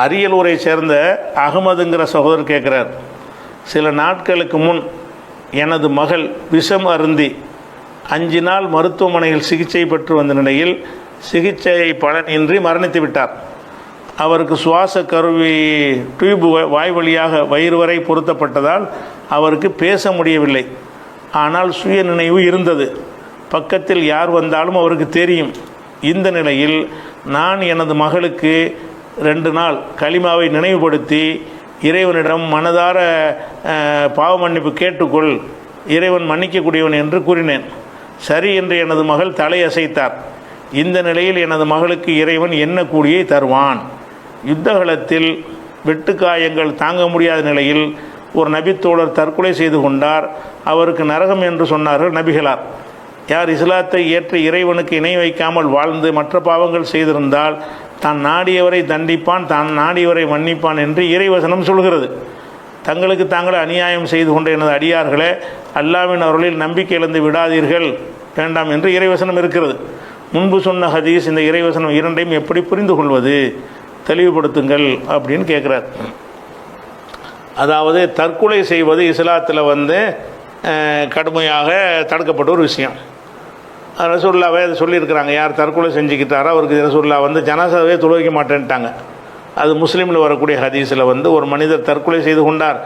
அரியலூரை சேர்ந்த அகமதுங்கிற சகோதரர் கேட்குறார், சில நாட்களுக்கு முன் எனது மகள் விஷம் அருந்தி 5 நாள் மருத்துவமனையில் சிகிச்சை பெற்று வந்த நிலையில் சிகிச்சை பலனின்றி மரணித்து விட்டார். அவருக்கு சுவாச கருவி டியூப் வாய் வழியாக வயிறு வரை பொருத்தப்பட்டதால் அவருக்கு பேச முடியவில்லை. ஆனால் சுய நினைவு இருந்தது. பக்கத்தில் யார் வந்தாலும் அவருக்கு தெரியும். இந்த நிலையில் நான் எனது மகளுக்கு 2 நாள் கலிமாவை நினைவுபடுத்தி இறைவனிடம் மனதார பாவ மன்னிப்பு கேட்டுக்கொள், இறைவன் மன்னிக்கக்கூடியவன் என்று கூறினேன். சரி என்று எனது மகள் தலையசைத்தார். இந்த நிலையில் எனது மகளுக்கு இறைவன் என்ன கூலியை தருவான். யுத்தகலத்தில் வெட்டுக்காயங்கள் தாங்க முடியாத நிலையில் ஒரு நபித்தோழர் தற்கொலை செய்து கொண்டார். அவருக்கு நரகம் என்று சொன்னார்கள் நபிகளார். யார் இஸ்லாத்தை ஏற்ற இறைவனுக்கு இணை வைக்காமல் வாழ்ந்து மற்ற பாவங்கள் செய்திருந்தால் தான் நாடியவரை தண்டிப்பான், தான் நாடியவரை மன்னிப்பான் என்று இறைவசனம் சொல்கிறது. தங்களுக்கு தாங்களே அநியாயம் செய்து கொண்ட எனது அடியார்களே, அல்லாவின் அருளில் நம்பிக்கை இழந்து விடாதீர்கள் வேண்டாம் என்று இறைவசனம் இருக்கிறது. முன்பு சொன்ன ஹதீஸ் இந்த இறைவசனம் இரண்டையும் எப்படி புரிந்து கொள்வது, தெளிவுபடுத்துங்கள் அப்படின்னு கேட்குறார். அதாவது தற்கொலை செய்வது இஸ்லாத்தில் கடுமையாக தடுக்கப்பட்ட ஒரு விஷயம். ரசூலுல்லாவே அதை சொல்லியிருக்கிறாங்க. யார் தற்கொலை செஞ்சுக்கிட்டாரோ அவருக்கு ரசூலுல்லா ஜனாசாவே தொழுவிக்க மாட்டேன்ட்டாங்க. அது முஸ்லீமில் வரக்கூடிய ஹதீஸில் ஒரு மனிதர் தற்கொலை செய்து கொண்டார்,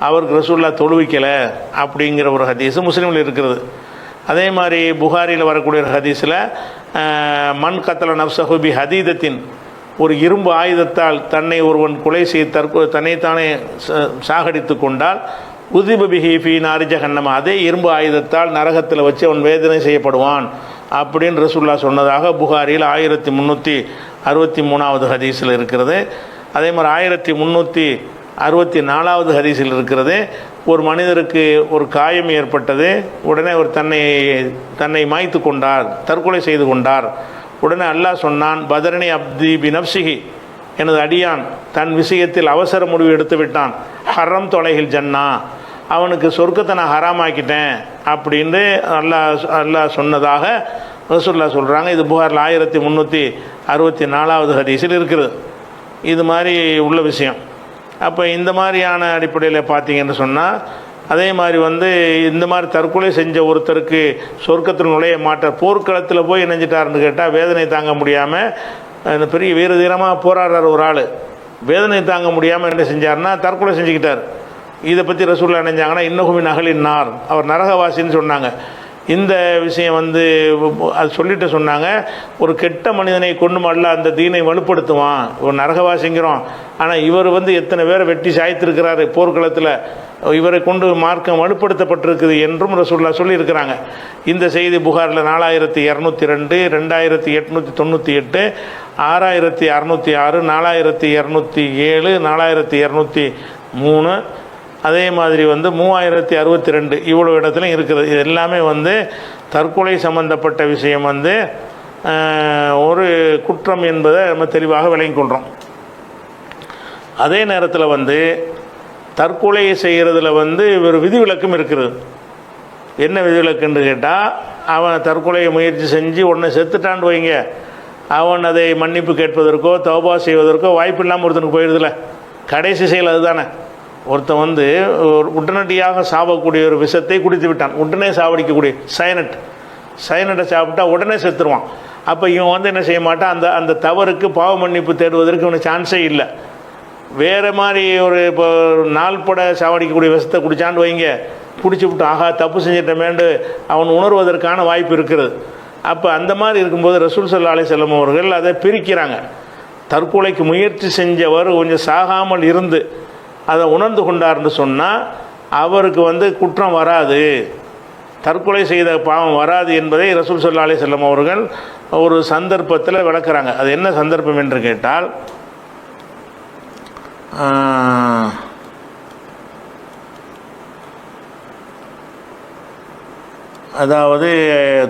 அவருக்கு ரசூலுல்லா தொழுவிக்கலை அப்படிங்கிற ஒரு ஹதீஸ் முஸ்லீமில் இருக்கிறது. அதே மாதிரி புகாரியில் வரக்கூடிய ஒரு ஹதீஸில் மன் கத்தல நப்சஹு பி ஹதீதத்தின், ஒரு இரும்பு ஆயுதத்தால் தன்னை ஒருவன் கொலை செய்து தன்னைத்தானே சாகடித்து கொண்டால் உதிபபிஹி ஃபீ நாரி ஜஹன்னம, அதே இரும்பு ஆயுதத்தால் நரகத்தில் வச்சு அவன் வேதனை செய்யப்படுவான் அப்படின்னு ரசூலுல்லா சொன்னதாக புகாரியில் 1363வது ஹதீஸில் இருக்கிறது. அதே மாதிரி 1364வது ஹதீஸில் இருக்கிறது. ஒரு மனிதருக்கு ஒரு காயம் ஏற்பட்டது, உடனே அவர் தன்னை மாய்த்து கொண்டார், தற்கொலை செய்து கொண்டார். உடனே அல்லாஹ் சொன்னான், பதரணி அப்தி பி நப்சிஹி, எனது அடியான் தன் விஷயத்தில் அவசர முடிவு எடுத்து விட்டான், ஹரம் தொலைகில் ஜன்னா, அவனுக்கு சொர்க்கத்தை நான் ஹராமாக்கிட்டேன் அப்படின்னு அல்லாஹ் சொன்னதாக ரசூலுல்லா சொல்கிறாங்க. இது புகாரில் 1364வது ஹதீஸில் இருக்கிறது. இது மாதிரி உள்ள விஷயம். அப்போ இந்த மாதிரியான அடிப்படையில் பார்த்தீங்கன்னு சொன்னால், அதே மாதிரி இந்த மாதிரி தற்கொலை செஞ்ச ஒருத்தருக்கு சொர்க்கத்தில் நுழைய மாட்டார். போர்க்களத்தில் போய் இணைஞ்சிட்டாருன்னு கேட்டால் வேதனை தாங்க முடியாமல் பெரிய வீர தீரமாக போராடுறார் ஒரு ஆள். வேதனை தாங்க முடியாமல் என்ன செஞ்சார்னா தற்கொலை செஞ்சுக்கிட்டார். இதை பற்றி ரசூலுல்லாஹ் நினைஞ்சாங்கன்னா இன்னகுமின் அகலின் நார், அவர் நரகவாசின்னு சொன்னாங்க. இந்த விஷயம் அது சொல்லிட்டு சொன்னாங்க, ஒரு கெட்ட மனிதனை கொண்டு அல்லாஹ் அந்த தீனை வலுப்படுத்துவான், ஒரு நரகவாசிங்கிறோம். ஆனால் இவர் எத்தனை பேரை வெட்டி சாய்த்திருக்கிறாரு போர்க்களத்தில், இவரை கொண்டு மார்க்கம் வலுப்படுத்தப்பட்டிருக்குது என்றும் ரசூலுல்லாஹ் சொல்லியிருக்கிறாங்க. இந்த செய்தி புகாரில் 4202, 2898, 6606, 4207, 4203, அதே மாதிரி 3062 இவ்வளோ இடத்துலையும் இருக்குது. இது எல்லாமே தற்கொலை சம்பந்தப்பட்ட விஷயம் ஒரு குற்றம் என்பதை நம்ம தெளிவாக விளங்கிக் கொள்கிறோம். அதே நேரத்தில் தற்கொலையை செய்கிறதுல ஒரு விதிவிலக்கும் இருக்கிறது. என்ன விதிவிலக்குன்னு கேட்டால், அவன் தற்கொலையை முயற்சி செஞ்சு உடனே செத்துட்டான்னு வைங்க, அவன் அதை மன்னிப்பு கேட்பதற்கோ தௌபா செய்வதற்கோ வாய்ப்பு இல்லாமல் ஒருத்தனுக்கு போயிடுதுல. கடைசி செயல் அதுதானே. ஒருத்தன் உடனடியாக சாவக்கூடிய ஒரு விஷத்தை குடித்து விட்டான், உடனே சாவடிக்கக்கூடிய சைனட்டை சாப்பிட்டா உடனே செத்துருவான். அப்போ இவன் என்ன செய்ய மாட்டான், அந்த தவறுக்கு பாவ மன்னிப்பு தேடுவதற்கு இவனுக்கு சான்ஸே இல்லை. வேறு மாதிரி இப்போ நாள்பட சாவடிக்கக்கூடிய விஷத்தை குடித்தான்னு வைங்க, பிடிச்சி விட்டு ஆகா தப்பு செஞ்சிட்டமேண்டு அவன் உணர்வதற்கான வாய்ப்பு இருக்கிறது. அப்போ அந்த மாதிரி இருக்கும்போது ரசூல் ஸல்லல்லாஹு அலைஹி வஸல்லம் அவர்கள் அதை பிரிக்கிறாங்க. தற்கொலைக்கு முயற்சி செஞ்சவர் கொஞ்சம் சாகாமல் இருந்து அதை உணர்ந்து கொண்டார்னு சொன்னால் அவருக்கு குற்றம் வராது, தற்கொலை செய்த பாவம் வராது என்பதை ரசூல் ஸல்லல்லாஹு அலைஹி வஸல்லம் அவர்கள் ஒரு சந்தர்ப்பத்தில் விளக்குறாங்க. அது என்ன சந்தர்ப்பம் என்று கேட்டால், அதாவது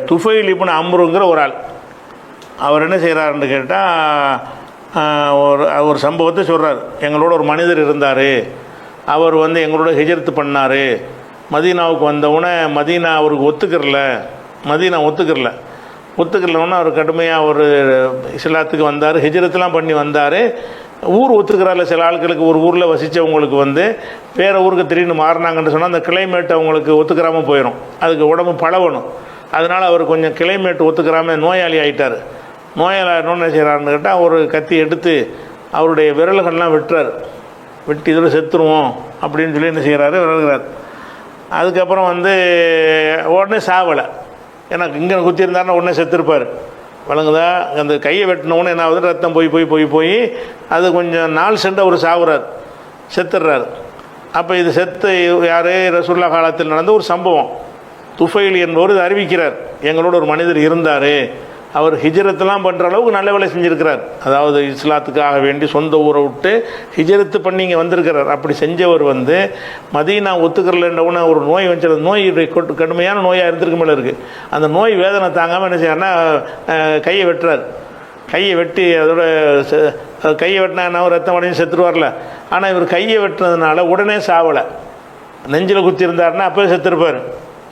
துஃபைல் இப்னு அம்ருங்கிற ஒரு ஆள், அவர் என்ன செய்கிறாருன்னு கேட்டால் ஒரு சம்பவத்தை சொல்கிறார். எங்களோட ஒரு மனிதர் இருந்தார், அவர் எங்களோட ஹிஜ்ரத் பண்ணார். மதீனாவுக்கு வந்தவுடனே மதீனா அவருக்கு ஒத்துக்கிறலன்னா அவர் கடுமையாக ஒரு இஸ்லாத்துக்கு வந்தார், ஹிஜ்ரத்லாம் பண்ணி வந்தார். ஊர் ஒத்துக்கிறாரில்ல, சில ஆட்களுக்கு ஒரு ஊரில் வசித்தவங்களுக்கு வந்து வேறு ஊருக்கு திடீர்னு மாறினாங்கன்னு சொன்னால் அந்த கிளைமேட் அவங்களுக்கு ஒத்துக்கிறாமல் போயிடும், அதுக்கு உடம்பு பழகணும். அதனால் அவர் கொஞ்சம் கிளைமேட் ஒத்துக்கிறாமல் நோயாளி ஆகிட்டார். நோயாளி ஆகணும்னு என்ன செய்கிறாருன்னு கேட்டால் ஒரு கத்தி எடுத்து அவருடைய விரல்கள்லாம் வெட்டுறார். வெட்டி இதில் செத்துருவோம் அப்படின்னு சொல்லி என்ன செய்கிறாரு, விரல்கிறார். அதுக்கப்புறம் வந்து உடனே சாவலை, ஏன்னா இங்கே குத்தியிருந்தாருன்னா உடனே செத்துருப்பார், வழங்குதா. அந்த கையை வெட்டினவுன்னு என்ன ஆகுது, ரத்தம் போய் போய் போய் போய் அது கொஞ்சம் நாள் சென்று அவர் சாவுறார், செத்துடுறார். அப்போ இது செத்து யார், ரசூலுல்லாஹ் காலத்தில் நடந்த ஒரு சம்பவம். துஃபைல் என்பவர் இது அறிவிக்கிறார், எங்களோட ஒரு மனிதர் இருந்தார், அவர் ஹிஜ்ரத்தெல்லாம் பண்ணுற அளவுக்கு நல்ல வேலை செஞ்சுருக்கிறார். அதாவது இஸ்லாத்துக்காக வேண்டி சொந்த ஊரை விட்டு ஹிஜ்ரத்து பண்ணி இங்கே வந்திருக்கிறார். அப்படி செஞ்சவர் வந்து மதீனா ஒத்துக்கிறலன்றவுன ஒரு நோய் வச்சு, நோய் கடுமையான நோயாக இருந்திருக்கு மேலே இருக்குது. அந்த நோய் வேதனை தாங்காமல் என்ன செய்யறாருன்னா கையை வெட்டுறார். கையை வெட்டி அதோட கையை வெட்டினா என்ன ரத்தம் அடைஞ்சு செத்துருவார்ல. ஆனால் இவர் கையை வெட்டினதுனால உடனே சாவலை, நெஞ்சில் குத்தி இருந்தாருன்னா அப்போயே செத்துருப்பார்.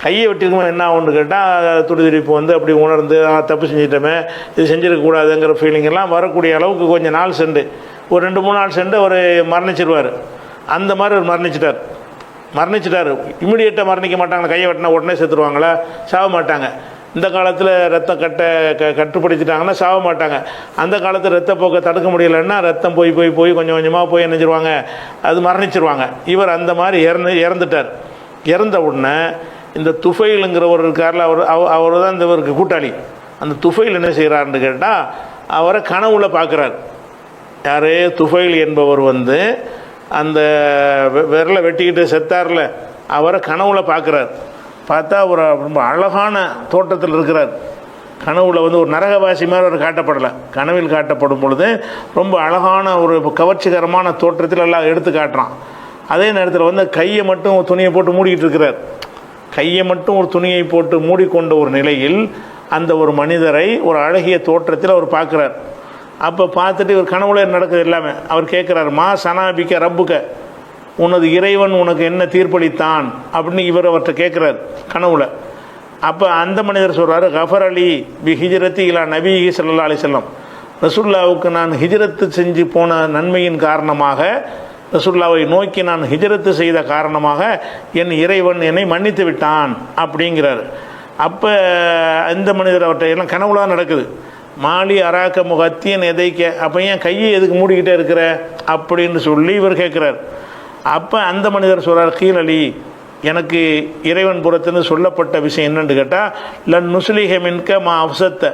கையை வெட்டிருக்கோம் என்ன ஆகுன்னு கேட்டால் துடிதுடிப்பு வந்து அப்படி உணர்ந்து தப்பு செஞ்சிட்டோமே, இது செஞ்சிடக்கூடாதுங்கிற ஃபீலிங் எல்லாம் வரக்கூடிய அளவுக்கு கொஞ்சம் நாள் சென்று ஒரு 2-3 நாள் சென்று அவர் மரணிச்சிருவார். அந்த மாதிரி அவர் மரணிச்சிட்டார். இமிடியேட்டாக மரணிக்க மாட்டாங்களா, கையை வெட்டினா உடனே செத்துருவாங்களா, சாக மாட்டாங்க. இந்த காலத்தில் ரத்தம் கட்டுப்படுத்திட்டாங்கன்னா சாக மாட்டாங்க. அந்த காலத்தில் ரத்த போக்கை தடுக்க முடியலைன்னா ரத்தம் போய் போய் போய் கொஞ்சம் கொஞ்சமாக போய் என்னஞ்சிருவாங்க, அது மரணிச்சிருவாங்க. இவர் அந்த மாதிரி இறந்துட்டார். இறந்த உடனே இந்த துஃபைலுங்கிறவர் இருக்கார்ல, அவர் தான் இவருக்கு கூட்டாளி. அந்த துஃபைல் என்ன செய்கிறாருன்னு கேட்டால் அவரை கனவுல பார்க்குறார். யார், துஃபைல் என்பவர் வந்து அந்த விரலை வெட்டிக்கிட்டு செத்தார்ல, அவரை கனவுல பார்க்குறார். பார்த்தா ஒரு ரொம்ப அழகான தோட்டத்தில் இருக்கிறார். கனவுல வந்து ஒரு நரகவாசி மாதிரி அவர் காட்டப்படலை, கனவில் காட்டப்படும் பொழுது ரொம்ப அழகான ஒரு கவர்ச்சிகரமான தோற்றத்தில் எல்லாம் எடுத்து காட்டுறான். அதே நேரத்தில் வந்து கையை மட்டும் துணியை போட்டு மூடிக்கிட்டு இருக்கிறார். கையை மட்டும் ஒரு துணியை போட்டு மூடிக்கொண்ட ஒரு நிலையில் அந்த ஒரு மனிதரை ஒரு அழகிய தோற்றத்தில் அவர் பார்க்குறார். அப்போ பார்த்துட்டு இவர் கனவுல நடக்குது எல்லாமே. அவர் கேட்குறார், மா சனாபிக்க ரப்புக்க, உனது இறைவன் உனக்கு என்ன தீர்ப்பளித்தான் அப்படின்னு இவர் அவர்கிட்ட கேட்குறார் கனவுல. அப்போ அந்த மனிதர் சொல்கிறாரு, கஃபர் அலி பி ஹிஜ்ரத்தி இலா நபிஹி ஸல்லல்லாஹு அலைஹி வஸல்லம், ரசூலுல்லாவுக்கு நான் ஹிஜ்ரத்து செஞ்சு போன நன்மையின் காரணமாக, ரசூலுல்லாவை நோக்கி நான் ஹிஜ்ரத்து செய்த காரணமாக என் இறைவன் என்னை மன்னித்து விட்டான் அப்படிங்கிறார். அப்போ இந்த மனிதர் அவர்கிட்ட எல்லாம் கனவுலாம் நடக்குது. மாலி அராக்க முகத்தியன் எதைக்க, அப்போ ஏன் கையை எதுக்கு மூடிக்கிட்டே இருக்கிற அப்படின்னு சொல்லி இவர் கேட்குறார். அப்போ அந்த மனிதர் சொல்கிறார், கீழ் அலி, எனக்கு இறைவன் புறத்துலேருந்து சொல்லப்பட்ட விஷயம் என்னன்னு கேட்டால், லன் நுஸ்லிஹ மின்க மா அஃப்சத்த,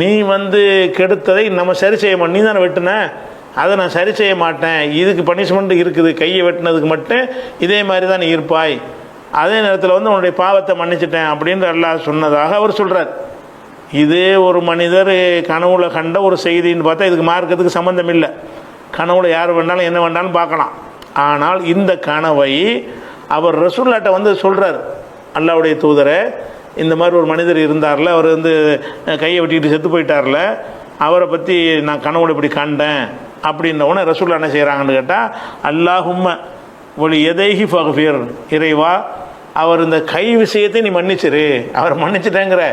நீ வந்து கெடுத்ததை நம்ம சரி செய்ய மாட்டோம், நீ தானே வெட்டின, அதை நான் சரி செய்ய மாட்டேன், இதுக்கு பனிஷ்மெண்ட் இருக்குது, கையை வெட்டினதுக்கு மட்டும் இதே மாதிரி தான் நீ இருப்பாய், அதே நேரத்தில் வந்து உன்னுடைய பாவத்தை மன்னிச்சிட்டேன் அப்படின்னு அல்லாஹ் சொன்னதாக அவர் சொல்கிறார். இதே ஒரு மனிதர் கனவுல கண்ட ஒரு செய்தின்னு பார்த்தா இதுக்கு மார்க்கத்துக்கு சம்மந்தம் இல்லை. கனவுல யார் வேண்டாலும் என்ன வேண்டாலும் பார்க்கலாம். ஆனால் இந்த கனவை அவர் ரசூலுல்லாஹ்ட்ட வந்து சொல்கிறார், அல்லாஹ்வுடைய தூதரை, இந்த மாதிரி ஒரு மனிதர் இருந்தார்ல, அவர் வந்து கையை வெட்டிக்கிட்டு செத்து போயிட்டார்ல, அவரை பற்றி நான் கனவுல இப்படி கண்டேன் அப்படின்னவுடனே ரசூலுல்லாஹ் என்ன செய்கிறாங்கன்னு கேட்டால், அல்லாஹும்ம ஒளி எதைஹி ஃபக்ஃபிர், இறைவா அவர் இந்த கை விஷயத்தை நீ மன்னிச்சிரு, அவர் மன்னிச்சிட்டேங்கிற,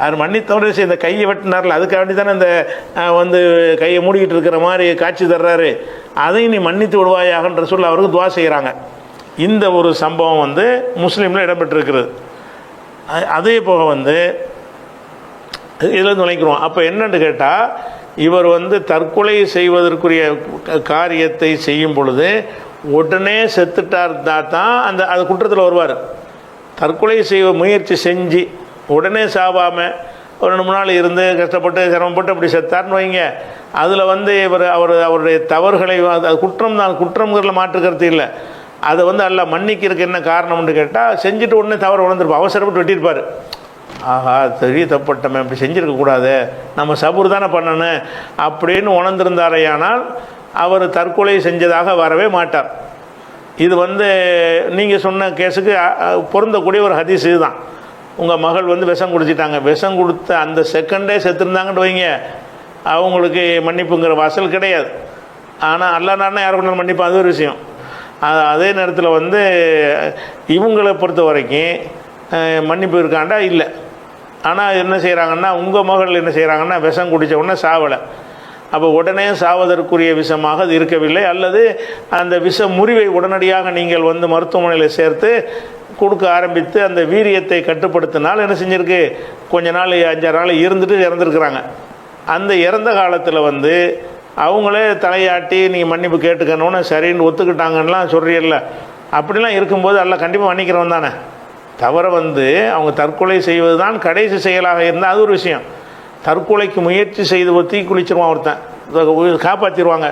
அவர் மன்னித்தவரை இந்த கையை வெட்டினார்ல, அதுக்காக வேண்டி தானே இந்த வந்து கையை மூடிக்கிட்டு இருக்கிற மாதிரி காட்சி தர்றாரு, அதையும் நீ மன்னித்து விடுவாயாகன்ற ரசூலுல்லாஹ் அவருக்கு துவா செய்கிறாங்க. இந்த ஒரு சம்பவம் வந்து முஸ்லீமில் இடம்பெற்றிருக்கிறது. அதே போக வந்து இதில் நுழைக்கிறோம். அப்போ என்னன்னு கேட்டால், இவர் வந்து தற்கொலை செய்வதற்குரிய காரியத்தை செய்யும் பொழுது உடனே செத்துட்டார் தான் அது குற்றத்தில் வருவார். தற்கொலை செய்வ முயற்சி செஞ்சு உடனே சாவாமல் ஒரு 2-3 நாள் இருந்து கஷ்டப்பட்டு சிரமப்பட்டு அப்படி செத்தார்னு வைங்க, அதில் வந்து அவருடைய தவறுகளை, அது குற்றம் தான், குற்றம்ங்கிறதுல மாற்றுக்கிறது இல்லை. அதை வந்து எல்லாம் மன்னிக்கிறதுக்கு என்ன காரணம்னு கேட்டால், செஞ்சுட்டு உடனே தவறு உணர்ந்துருப்பார், அவசரப்பட்டு வெட்டியிருப்பார். ஆஹா தெரிய தப்பட்டமே, அப்படி செஞ்சுருக்கக்கூடாது, நம்ம சபூர் தானே பண்ணணும் அப்படின்னு உணர்ந்திருந்தாரையானால் அவர் தற்கொலை செஞ்சதாக வரவே மாட்டார். இது வந்து நீங்கள் சொன்ன கேஸுக்கு பொருந்தக்கூடிய ஒரு ஹதீஸ் இதுதான். உங்கள் மகள் வந்து விஷம் குடிச்சிட்டாங்க, விஷம் கொடுத்த அந்த செகண்டே செத்துருந்தாங்கன்னு வைங்க, அவங்களுக்கு மன்னிப்புங்கிற வாசல் கிடையாது. ஆனால் அல்லாஹ் நானா யாரை கொண்டாலும் மன்னிப்பா, அது ஒரு விஷயம். அதே நேரத்தில் வந்து இவங்களை பொறுத்த வரைக்கும் மன்னிப்பு இருக்காண்டா இல்லை. ஆனால் என்ன செய்கிறாங்கன்னா, உங்கள் மகள் என்ன செய்கிறாங்கன்னா, விஷம் குடித்த உடனே சாவலை, அப்போ உடனே சாவதற்குரிய விஷமாக அது இருக்கவில்லை. அல்லது அந்த விஷ முறிவை உடனடியாக நீங்கள் வந்து மருத்துவமனையில் சேர்த்து கொடுக்க ஆரம்பித்து அந்த வீரியத்தை கட்டுப்படுத்தினால் என்ன செஞ்சுருக்கு, கொஞ்ச நாள் 5-6 நாள் இருந்துட்டு இறந்துருக்குறாங்க. அந்த இறந்த காலத்தில் வந்து அவங்களே தலையாட்டி நீங்கள் மன்னிப்பு கேட்டுக்கணும்னு சரின்னு ஒத்துக்கிட்டாங்கன்னெலாம் சொல்கிறீல்ல, அப்படிலாம் இருக்கும்போது எல்லாம் கண்டிப்பாக மன்னிக்கிறவன் தானே. தவிர வந்து அவங்க தற்கொலை செய்வது தான் கடைசி செயலாக இருந்தால் அது ஒரு விஷயம். தற்கொலைக்கு முயற்சி செய்து தீ குளிச்சிருவான் ஒருத்தன், காப்பாற்றிடுவாங்க,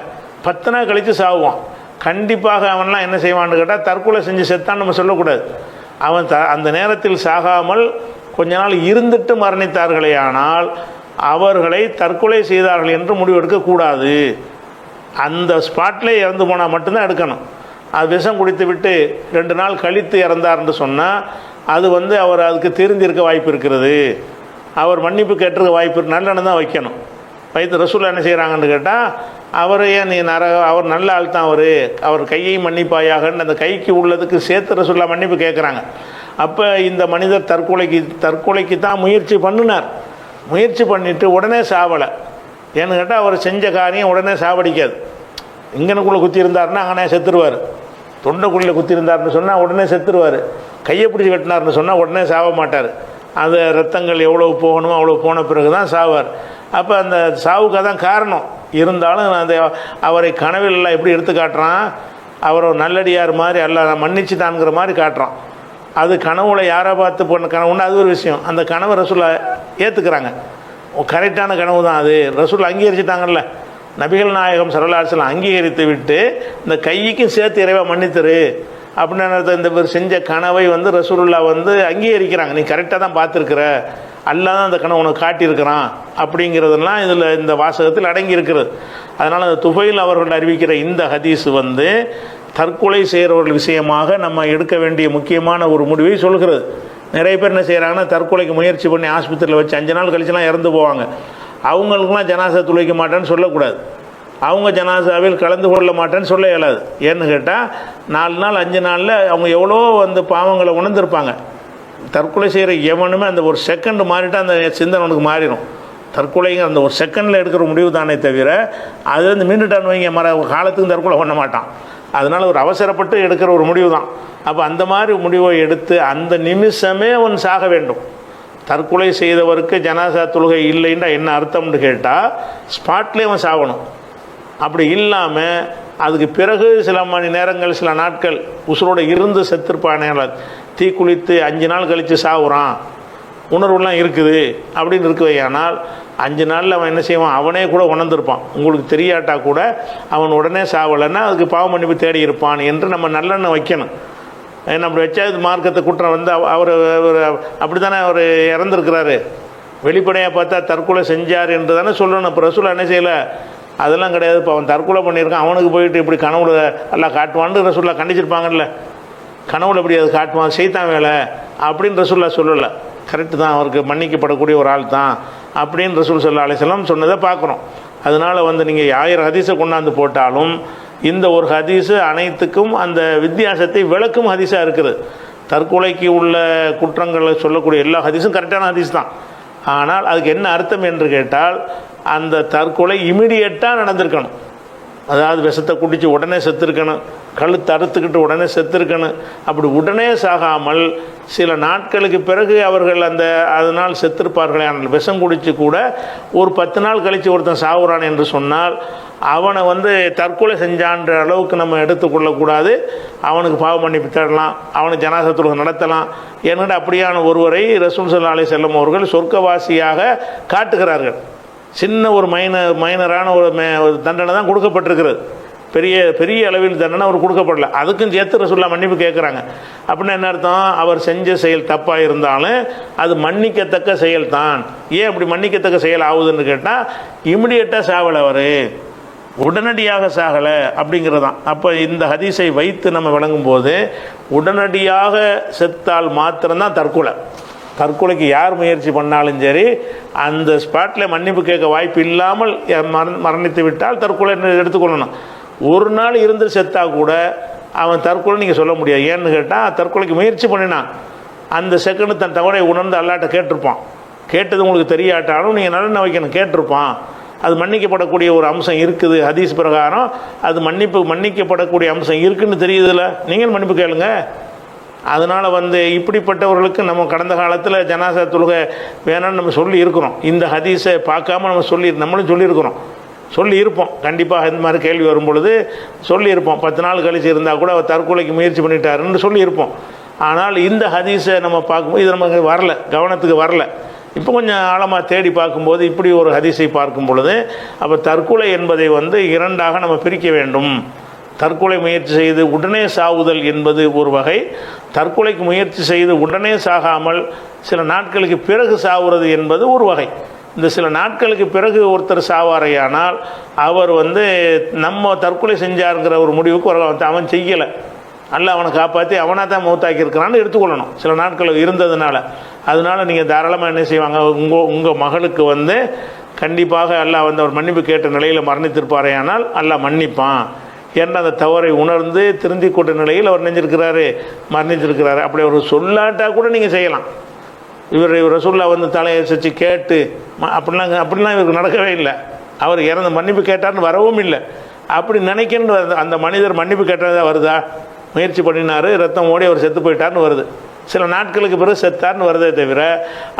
10 நாள் கழித்து சாவுவான். கண்டிப்பாக அவன்லாம் என்ன செய்வான்னு கேட்டால் தற்கொலை செஞ்சு செத்தான்னு நம்ம சொல்லக்கூடாது. அவன் அந்த நேரத்தில் சாகாமல் கொஞ்ச நாள் இருந்துட்டு மரணித்தார்களே ஆனால் அவர்களை தற்கொலை செய்தார்கள் என்று முடிவெடுக்கக்கூடாது. அந்த ஸ்பாட்லேயே இறந்து போனால் மட்டும்தான் எடுக்கணும். அது விஷம் குடித்து விட்டு 2 நாள் கழித்து இறந்தார்ன்னு சொன்னால் அது வந்து அவர் அதுக்கு திருந்திருக்க வாய்ப்பு இருக்கிறது, அவர் மன்னிப்பு கேட்டிருக்க வாய்ப்பு இருக்கு, நல்லெண்ணம் தான் வைக்கணும். வைத்து ரசூல் என்ன செய்கிறாங்கன்னு கேட்டால் அவர் ஏன் நீ அவர் நல்ல ஆள் தான், அவர் கையை மன்னிப்பாயாகன்னு அந்த கைக்கு உள்ளதுக்கு சேர்த்து ரசூல்லா மன்னிப்பு கேட்குறாங்க. அப்போ இந்த மனிதர் தற்கொலைக்கு தான் முயற்சி பண்ணினார். முயற்சி பண்ணிவிட்டு உடனே சாவலை. ஏன்னு கேட்டால் அவர் செஞ்ச காரியம் உடனே சாவடிக்காது. இங்கனுக்குள்ளே குத்தி இருந்தார்னா அங்கனே செத்துருவார், தொண்டைக்குள்ளே குத்தி இருந்தார்னு சொன்னால் உடனே செத்துருவார், கையை பிடிச்சி வெட்டினார்னு சொன்னால் உடனே சாவ மாட்டார். அந்த ரத்தங்கள் எவ்வளோ போகணுமோ அவ்வளோ போன பிறகு தான் சாவார். அப்போ அந்த சாவுக்கு தான் காரணம். இருந்தாலும் அந்த அவரை கனவில்லாம் எப்படி எடுத்து காட்டுறான், அவர் நல்லடியார் மாதிரி அல்ல மன்னிச்சுட்டான்ங்கிற மாதிரி காட்டுறான். அது கனவுல யாரை பார்த்து போன கனவுன்னு அது ஒரு விஷயம். அந்த கனவை ரசூலா ஏற்றுக்கிறாங்க, கரெக்டான கனவு தான் அது, ரசூல் அங்கீகரிச்சுட்டாங்கல்ல. நபிகள் நாயகம் ஸல்லல்லாஹு அலைஹி வஸல்லம் அங்கீகரித்து விட்டு இந்த கைக்கும் சேர்த்து இறைவா மன்னித்தரு அப்படின்னு இந்த செஞ்ச கனவை வந்து ரசூலுல்லா வந்து அங்கீகரிக்கிறாங்க. நீ கரெக்டாக தான் பார்த்துருக்குற, அல்லாஹ் தான் அந்த கனவு உனக்கு காட்டியிருக்கிறான் அப்படிங்கிறதெல்லாம் இதில் இந்த வாசகத்தில் அடங்கி இருக்கிறது. அதனால் அந்த துஃபைல் அவர்கள் அறிவிக்கிற இந்த ஹதீஸ் வந்து தற்கொலை செய்கிறவர்கள் விஷயமாக நம்ம எடுக்க வேண்டிய முக்கியமான ஒரு முடிவை சொல்கிறது. நிறைய பேர் என்ன செய்கிறாங்கன்னா தற்கொலைக்கு முயற்சி பண்ணி ஆஸ்பத்திரியில் வச்சு 5 நாள் கழிச்சுலாம் இறந்து போவாங்க. அவங்களுக்குலாம் ஜனாசா துளைக்க மாட்டேன்னு சொல்லக்கூடாது, அவங்க ஜனாசாவில் கலந்து கொள்ள மாட்டேன்னு சொல்ல இயலாது. ஏன்னு கேட்டால் 4 நாள் 5 நாளில் அவங்க எவ்வளோ அந்த பாவங்களை உணர்ந்திருப்பாங்க. தற்கொலை செய்கிற எவனுமே அந்த ஒரு செகண்ட் மாறிட்டால் அந்த சிந்தனை அவனுக்கு மாறிடும். தற்கொலைங்க அந்த ஒரு செகண்டில் எடுக்கிற முடிவு தானே தவிர அது வந்து மீண்டுட்டான்னு வைங்க காலத்துக்கு தற்கொலை பண்ண மாட்டான். அதனால் ஒரு அவசரப்பட்டு எடுக்கிற ஒரு முடிவு தான். அப்போ அந்த மாதிரி முடிவை எடுத்து அந்த நிமிஷமே அவன் சாக வேண்டும். தற்கொலை செய்தவருக்கு ஜனாசா தொழுகை இல்லைன்னா என்ன அர்த்தம்னு கேட்டால் ஸ்பாட்லேயே அவன் சாகணும். அப்படி இல்லாமல் அதுக்கு பிறகு சில மணி நேரங்கள் சில நாட்கள் உசுரோடு இருந்து செத்துருப்பானே, தீ குளித்து 5 நாள் கழித்து சாவுறான், உணர்வுலாம் இருக்குது அப்படின்னு இருக்குவையானால் 5 நாளில் அவன் என்ன செய்வான், அவனே கூட உணர்ந்திருப்பான். உங்களுக்கு தெரியாட்டா கூட அவன் உடனே சாவலைன்னா அதுக்கு பாவ மன்னிப்பு தேடி இருப்பான் என்று நம்ம நல்லெண்ணம் வைக்கணும். ஏன்னா அப்படி வச்சா இது மார்க்கத்தை குற்றம் வந்து அவர் அப்படி தானே அவர் இறந்துருக்கிறாரு, வெளிப்படையாக பார்த்தா தற்கொலை செஞ்சார் என்று தானே சொல்லணும். இப்போ ரசூலா என்ன செய்யலை, அதெல்லாம் கிடையாது, இப்போ அவன் தற்கொலை பண்ணியிருக்கான், அவனுக்கு போயிட்டு இப்படி கனவுல எல்லாம் காட்டுவான்னு ரசூலா கண்டிச்சிருப்பாங்கல்ல. கனவுல எப்படி அது காட்டுவான், செய்தான் வேலை அப்படின்னு ரசூல்லா சொல்லலை. கரெக்டு தான், அவருக்கு மன்னிக்கப்படக்கூடிய ஒரு ஆள் தான் அப்படின்னு ரசூல் ஸல்லல்லாஹு அலைஹி வஸல்லம் சொன்னதை பார்க்குறோம். அதனால் வந்து நீங்கள் 1000 ஹதீஸை கொண்டாந்து போட்டாலும் இந்த ஒரு ஹதீஸு அனைத்துக்கும் அந்த வித்தியாசத்தை விளக்கும் ஹதீஸாக இருக்குது. தற்கொலைக்கு உள்ள குற்றங்களை சொல்லக்கூடிய எல்லா ஹதீஸும் கரெக்டான ஹதீஸ் தான். ஆனால் அதுக்கு என்ன அர்த்தம் என்று கேட்டால் அந்த தற்கொலை இமிடியேட்டாக நடந்திருக்கணும். அதாவது விஷத்தை குடித்து உடனே செத்துருக்கணும், கழுத்து அறுத்துக்கிட்டு உடனே செத்துருக்கணும். அப்படி உடனே சாகாமல் சில நாட்களுக்கு பிறகு அவர்கள் அதனால் செத்துருப்பார்களே. ஆனால் விஷம் குடித்து கூட ஒரு 10 நாள் கழித்து ஒருத்தன் சாகுறான் என்று சொன்னால் அவனை வந்து தற்கொலை செஞ்சான்ற அளவுக்கு நம்ம எடுத்துக்கொள்ளக்கூடாது. அவனுக்கு பாவ மன்னிப்பு தேடலாம், அவனுக்கு ஜனாசா தொழுகை நடத்தலாம். ஏன்னா அப்படியான ஒருவரை ரசூல் ஸல்லல்லாஹு அலைஹி வஸல்லம் அவர்கள் சொர்க்கவாசியாக காட்டுகிறார்கள். சின்ன ஒரு மைனரான ஒரு தண்டனை தான் கொடுக்கப்பட்டிருக்கிறது, பெரிய பெரிய அளவில் தண்டனை அவர் கொடுக்கப்படல. அதுக்கும் சேர்த்து ரசூலுல்லாஹ் மன்னிப்பு கேட்குறாங்க. அப்படின்னா என்ன அர்த்தம், அவர் செஞ்ச செயல் தப்பாக இருந்தாலும் அது மன்னிக்கத்தக்க செயல் தான். ஏன் அப்படி மன்னிக்கத்தக்க செயல் ஆகுதுன்னு கேட்டால் இமிடியேட்டாக சாகலை, அவர் உடனடியாக சாகலை அப்படிங்கிறதான். அப்போ இந்த ஹதீஸை வைத்து நம்ம விளங்கும்போது உடனடியாக செத்தால் மாத்திரம்தான் தற்கொலை. தற்கொலைக்கு யார் முயற்சி பண்ணாலும் சரி அந்த ஸ்பாட்டில் மன்னிப்பு கேட்க வாய்ப்பு இல்லாமல் மரணித்து விட்டால் தற்கொலை எடுத்துக்கொள்ளணும். ஒரு நாள் இருந்து செத்தா கூட அவன் தற்கொலை நீங்கள் சொல்ல முடியாது. ஏன்னு கேட்டால் தற்கொலைக்கு முயற்சி பண்ணினான், அந்த செகண்டு தன் தவறை உணர்ந்து அல்லாட்ட கேட்டிருப்பான். கேட்டது உங்களுக்கு தெரியாட்டாலும் நீங்கள் நல்லெண்ண வைக்கணும், கேட்டிருப்பான். அது மன்னிக்கப்படக்கூடிய ஒரு அம்சம் இருக்குது. ஹதீஸ் பிரகாரம் அது மன்னிக்கப்படக்கூடிய அம்சம் இருக்குதுன்னு தெரியுதுல்ல, நீங்கள் மன்னிப்பு கேளுங்க. அதனால் இப்படிப்பட்டவர்களுக்கு நம்ம கடந்த காலத்தில் ஜனாசா தொழுகை வேணான்னு நம்ம சொல்லி இருக்கிறோம். இந்த ஹதீஸை பார்க்காம நம்மளும் சொல்லியிருப்போம். கண்டிப்பாக இந்த மாதிரி கேள்வி வரும் பொழுது சொல்லியிருப்போம். 10 நாள் கழிச்சு இருந்தால் கூட அவர் தற்கொலைக்கு முயற்சி பண்ணிட்டாருன்னு சொல்லியிருப்போம். ஆனால் இந்த ஹதீஸை நம்ம பார்க்கும்போது இது நமக்கு கவனத்துக்கு வரல. இப்போ கொஞ்சம் ஆழமாக தேடி பார்க்கும்போது இப்படி ஒரு ஹதீஸை பார்க்கும் பொழுது அப்போ தற்கொலை என்பதை 2ஆக நம்ம பிரிக்க வேண்டும். தற்கொலை முயற்சி செய்து உடனே சாவுதல் என்பது ஒரு வகை, தற்கொலைக்கு முயற்சி செய்து உடனே சாகாமல் சில நாட்களுக்கு பிறகு சாவுறது என்பது ஒரு வகை. இந்த சில நாட்களுக்கு பிறகு ஒருத்தர் சாவாரையானால் அவர் நம்ம தற்கொலை செஞ்சாருங்கிற ஒரு முடிவுக்கு அவன் செய்யலை, அல்லாஹ் அவனை காப்பாற்றி அவனாக தான் மௌத்தாக்கியிருக்கிறான்னு எடுத்துக்கொள்ளணும். சில நாட்கள் இருந்ததுனால அதனால் நீங்கள் தாராளமாக என்ன செய்வாங்க, உங்கள் மகளுக்கு கண்டிப்பாக அல்லாஹ் அவர் மன்னிப்பு கேட்ட நிலையில் மரணித்திருப்பாரையானால் அல்லாஹ் மன்னிப்பான் என்ற அந்த தவறை உணர்ந்து திருந்தி கொண்ட நிலையில் அவர் மரணிச்சிருக்கிறாரு. அப்படி அவர் சொல்லாட்டா கூட நீங்கள் செய்யலாம். இவர் ரசூல்லா தலையை வச்சு கேட்டு அப்படிலாம் இவருக்கு நடக்கவே இல்லை. அவர் இறந்த மன்னிப்பு கேட்டார்னு வரவும் இல்லை. அப்படி நினைக்கின்ற அந்த மனிதர் மன்னிப்பு கேட்டதாக வருதா, முயற்சி பண்ணினார், ரத்தம் ஓடி அவர் செத்து போயிட்டார்னு வருது. சில நாட்களுக்கு பிறகு செத்தார்னு வருதே தவிர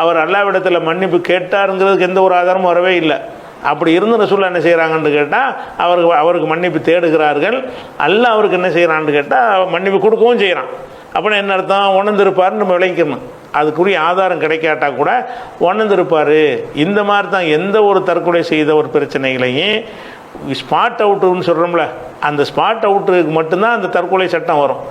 அவர் அல்லாஹ்விடத்தில் மன்னிப்பு கேட்டாருங்கிறதுக்கு எந்த ஒரு ஆதாரமும் வரவே இல்லை. அப்படி இருந்து ரசூலுல்லாஹ் என்ன செய்கிறாங்கன்னு கேட்டால் அவருக்கு மன்னிப்பு தேடுகிறார்கள். அல்லாஹ் அவருக்கு என்ன செய்கிறான்னு கேட்டால் மன்னிப்பு கொடுக்கவும் செய்கிறான். அப்படின்னா என்ன அர்த்தம், உணர்ந்திருப்பார்னு நம்ம விளங்கிக்கணும். அதுக்குரிய ஆதாரம் கிடைக்காட்டா கூட உணர்ந்திருப்பார். இந்த மாதிரி தான் எந்த ஒரு தற்கொலை செய்த ஒரு பிரச்சனைகளையும் ஸ்பாட் அவுட்டுன்னு சொல்கிறோம்ல, அந்த ஸ்பாட் அவுட்டுக்கு மட்டும்தான் அந்த தற்கொலை சட்டம் வரும்.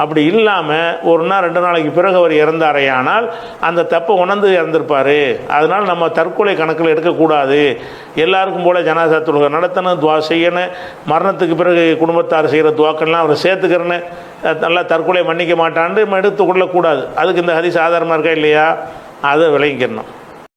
அப்படி இல்லாமல் 1 நாள் 2 நாளைக்கு பிறகு அவர் இறந்தாரையானால் அந்த தப்பை உணர்ந்து இறந்திருப்பார். அதனால் நம்ம தற்கொலை கணக்கில் எடுக்கக்கூடாது. எல்லாருக்கும் போல் ஜனாசா தொழுகை நடத்தணும், துவா செய்யணும், மரணத்துக்கு பிறகு குடும்பத்தார் செய்கிற துவாக்கள்லாம் அவர் சேர்த்துக்கிறேன்னு நல்லா தற்கொலை மன்னிக்க மாட்டான்னு எடுத்துக்கொள்ளக்கூடாது. அதுக்கு இந்த ஹதீஸ் ஆதாரமாக இருக்கா இல்லையா, அதை விளங்கிக்கணும்.